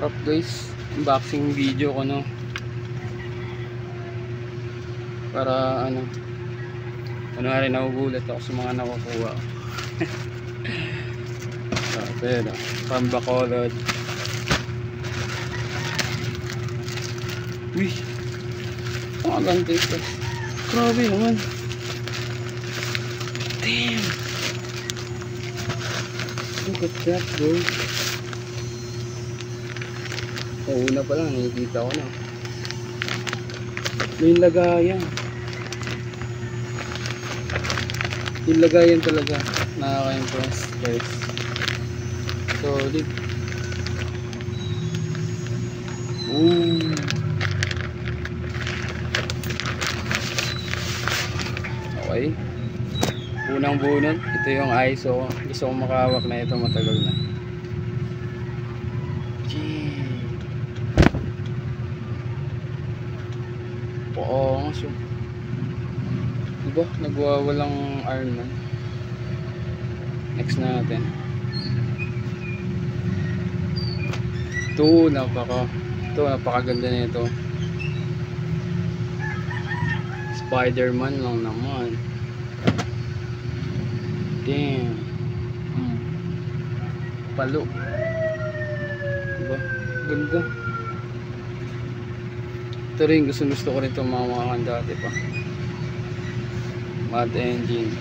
Harap guys, unboxing video ko, no, para ano, kunwari nagugulat ako sa mga nakukuha. Pero Pambacolod. Uy, ang ganda ito. Grabe naman. Damn, look at that, bro. Una pa lang nakikita ko na may lagayan. Yung lagayan talaga nakaka-impress guys. Solid. Ooh. Okay, unang bunot, ito yung ISO. Gusto kong makahawak na ito, matagal na. Oo, so diba nagwawalang Iron Man. Next natin ito, napakaganda na ito. Spider-Man lang naman. Damn. Palo, diba ganda. Ito rin, gusto ko rin itong mga dati pa. Mad Engine.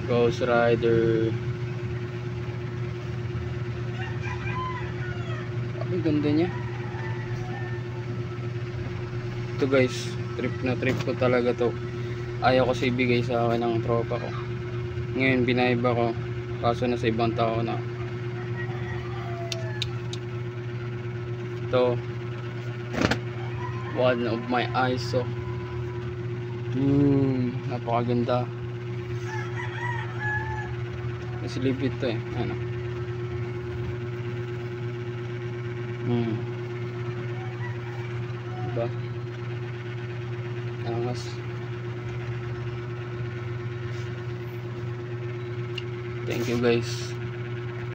Ghost Rider. Ang ganda niya. Ito guys, trip na trip ko talaga to. Ayaw ko ibigay sa akin ng tropa ko. Ngayon binaiba ko, kaso nasa ibang tao na. Ito, one of my ISO. Napakaganda. Nasilipit to eh. Ano? Diba? Angas. Thank you guys.